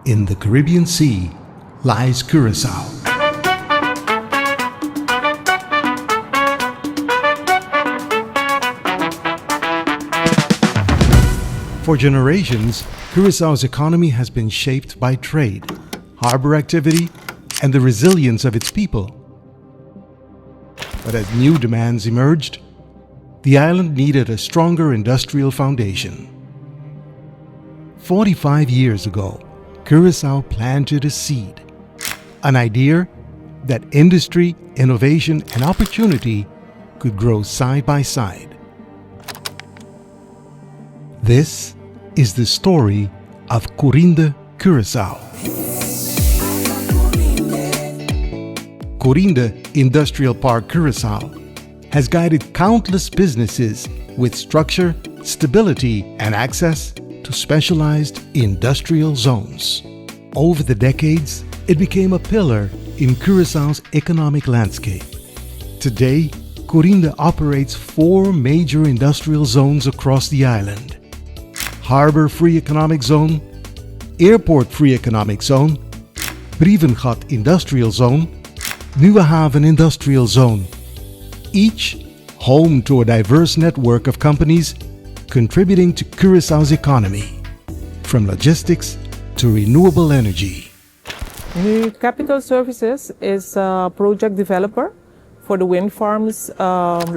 In the Caribbean Sea lies Curaçao. For generations, Curaçao's economy has been shaped by trade, harbor activity, and the resilience of its people. But as new demands emerged, the island needed a stronger industrial foundation. 45 years ago, Curaçao planted a seed, an idea that industry, innovation, and opportunity could grow side by side. This is the story of Curinde, Curaçao. Curinde Industrial Park Curaçao has guided countless businesses with structure, stability, and access to specialized industrial zones. Over the decades, it became a pillar in Curaçao's economic landscape. Today, Curinde operates 4 major industrial zones across the island: Harbor Free Economic Zone, Airport Free Economic Zone, Brievengat Industrial Zone, Nieuwe Haven Industrial Zone, each home to a diverse network of companies contributing to Curaçao's economy, from logistics to renewable energy. Nu Capital Services is a project developer for the wind farms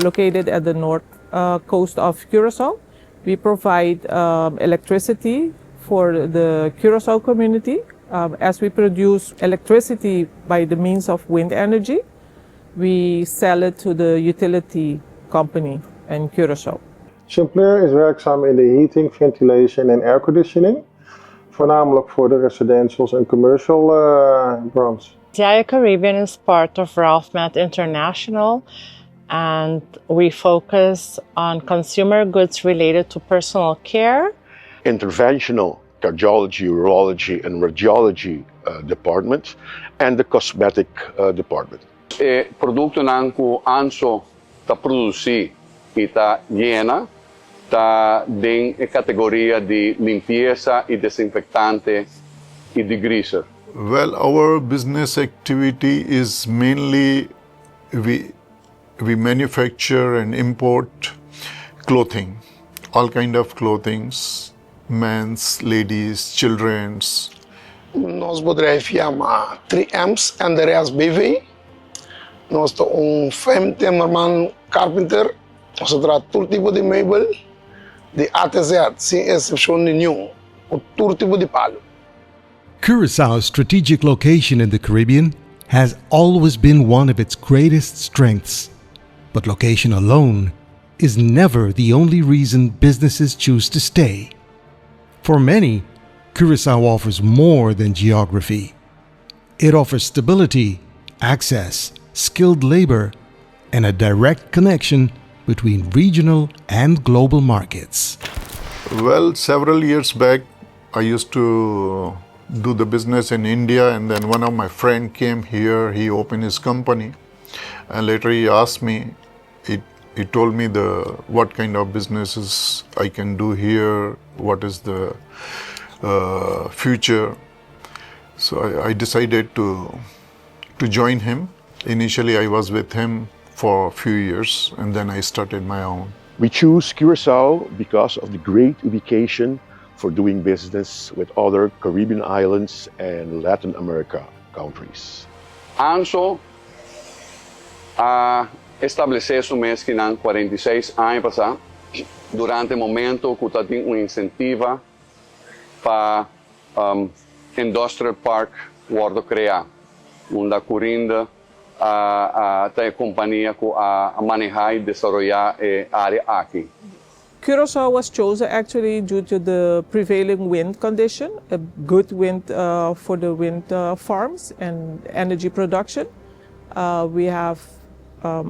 located at the north coast of Curaçao. We provide electricity for the Curaçao community as we produce electricity by the means of wind energy. We sell it to the utility company in Curaçao. Sinclair is werkzaam in de heating, ventilation en airconditioning, voornamelijk voor de residentials en commercial brands. Aña Caribbean is part of Ralph Matt International, and we focus on consumer goods related to personal care, interventional cardiology, urology, and radiology departments, and the cosmetic department. Produkto ng ku anso ta produzi ita llena ta din categoria di limpieza y desinfectante y degreaser. Well, our business activity is mainly we manufacture and import clothing, all kind of clothings, men's, ladies, children's. Nosso bedrijf chama 3M's en de rest BV. Nós temos timmerman, carpenter. Nós temos todo tipo de meubel, de A a Z, sem exceção nenhuma, todo tipo de palo. Curaçao's strategic location in the Caribbean has always been one of its greatest strengths. But location alone is never the only reason businesses choose to stay. For many, Curaçao offers more than geography. It offers stability, access, skilled labor, and a direct connection between regional and global markets. Well, several years back, I used to do the business in India, and then one of my friend came here, he opened his company, and later he asked me, he told me what kind of businesses I can do here, what is the future. So I decided to join him. Initially I was with him for a few years, and then I started my own. We choose Curaçao because of the great ubication for doing business with other Caribbean islands and Latin America countries. Anso a estabelecer su mês que ng 46 anos passado, durante o momento que tem incentiva para Industrial Park World criar, onde a Curinde tem a companhia que a manejar e desenvolver a área aqui. Curaçao was chosen actually due to the prevailing wind condition, a good wind for the wind farms and energy production. We have,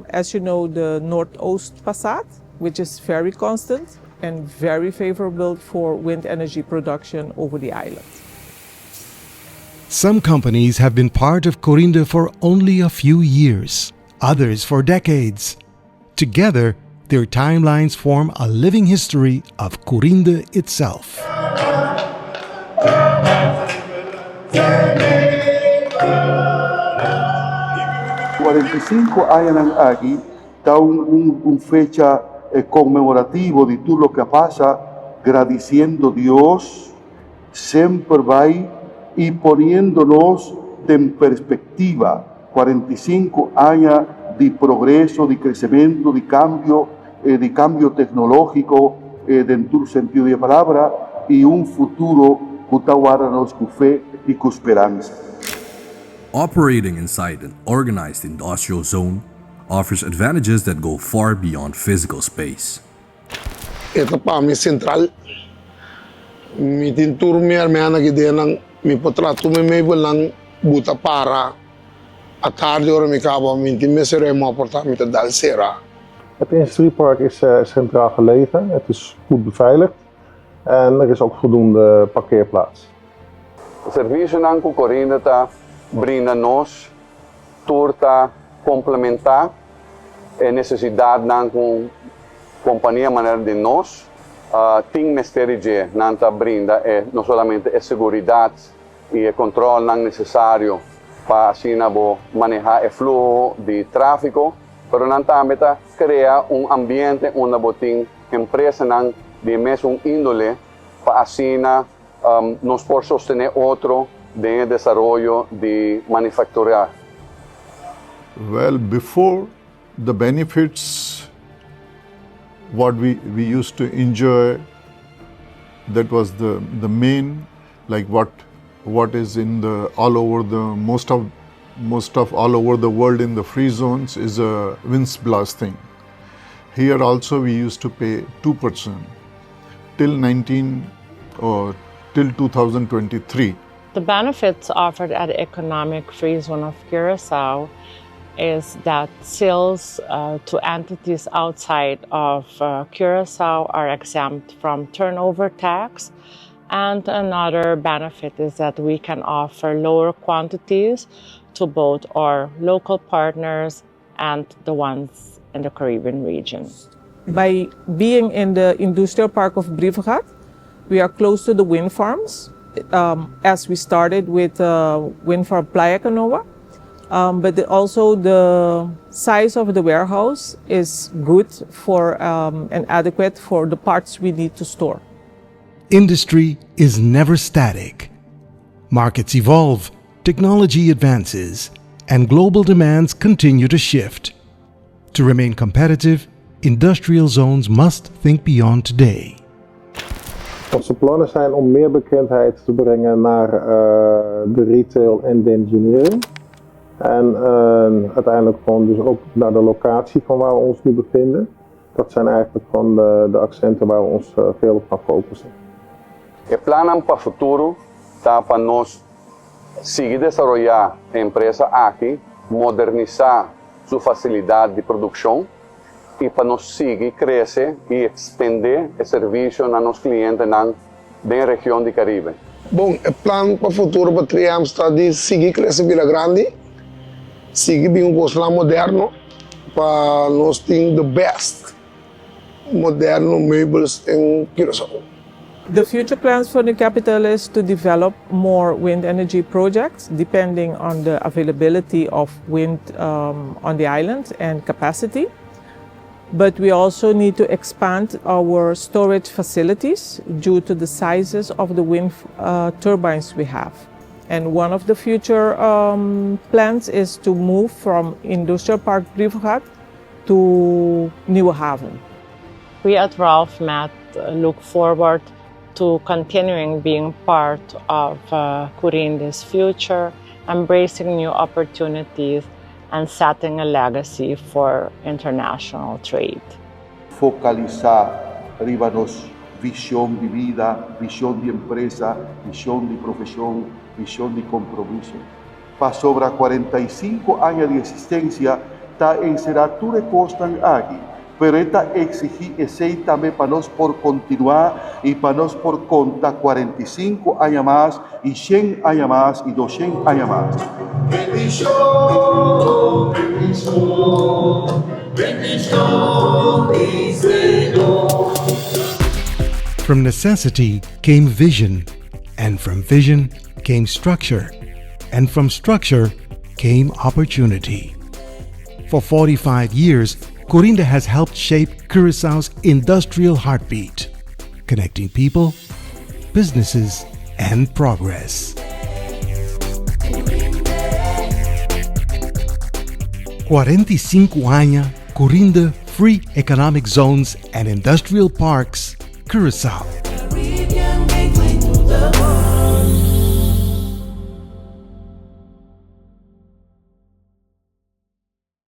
as you know, the Northoost Passat, which is very constant and very favorable for wind energy production over the island. Some companies have been part of Curinde for only a few years, others for decades. Together, their timelines form a living history of Curinde itself. años ng aquí, está un fecha conmemorativo de todo lo que pasa, agradeciendo a Dios, siempre va y poniéndonos en perspectiva 45 años de progreso, de crecimiento, de cambio tecnológico, dentro del sentido de la palabra, y un futuro que está guardándonos con fe y con esperanza. Operating inside an organized industrial zone offers advantages that go far beyond physical space. Ito pa, mi central. Mi tintur mi armeana gide ng mi potrato mi mebel ng buta para at tarde ora mi kaba mi timesere mo porta mi te dal sera. Het industriepark is centraal gelegen, het is goed beveiligd en er is ook voldoende parkeerplaats. O serviço ng Curinde brinda nos turta complementar a necessidade ng companhia maneira de nós tem mesteri de nanta brinda não somente a segurança e o controle não necessário para assim manejar o fluxo de tráfego, pero nanta meta cria ambiente onde botin empresa não de mesmo índole para assim nos por sostener outro de desarrollo de manufacturar. Well, before the benefits, what we used to enjoy, that was the main, like what is in the all over the most of all over the world in the free zones is a winds blasting. Here also we used to pay 2% till 2023. The benefits offered at the economic free zone of Curaçao is that sales to entities outside of Curaçao are exempt from turnover tax. And another benefit is that we can offer lower quantities to both our local partners and the ones in the Caribbean region. By being in the industrial park of Brivegat, we are close to the wind farms. As we started with wind farm Playa Canoa, but also the size of the warehouse is good for and adequate for the parts we need to store. Industry is never static. Markets evolve, technology advances, and global demands continue to shift. To remain competitive, industrial zones must think beyond today. Onze plannen zijn om meer bekendheid te brengen naar de retail en de engineering. En uiteindelijk gewoon dus ook naar de locatie van waar we ons nu bevinden. Dat zijn eigenlijk gewoon de accenten waar we ons veel op gaan focussen. O plano para o futuro está para nós seguir desenvolver a empresa aqui, modernizar sua facilidade de produção e para nós seguir crescer e expandir o serviço a nossos clientes na região do Caribe. Bom, o plano para o futuro para 3 anos está de seguir crescer Vila Grande, seguir bem um gosto moderno para nós ter the best moderno meubles em Curaçao. The future plans for the capital is to develop more wind energy projects depending on the availability of wind on the island and capacity. But we also need to expand our storage facilities due to the sizes of the wind turbines we have. And one of the future plans is to move from Industrial Park Brivegat to Nieuwe Haven. We at Ralph Matt look forward to continuing being part of Curinde's future, embracing new opportunities, and setting a legacy for international trade. Focalizar arriba nos visión de vida, visión de empresa, visión de profesión, visión de compromiso. Para sobre 45 años de existencia, está en Serature Costan aquí, pero esta exige ese también para nos por continuar y para nos por contar 45 años más y 100 años más y 200 años más. Bendición, bendición, bendición, mi Señor. From necessity came vision, and from vision came came structure, and from structure came opportunity. For 45 years, Curinde has helped shape Curaçao's industrial heartbeat, connecting people, businesses, and progress. 45 años, Curinde Free Economic Zones and Industrial Parks, Curaçao. Caribbean gateway to the world.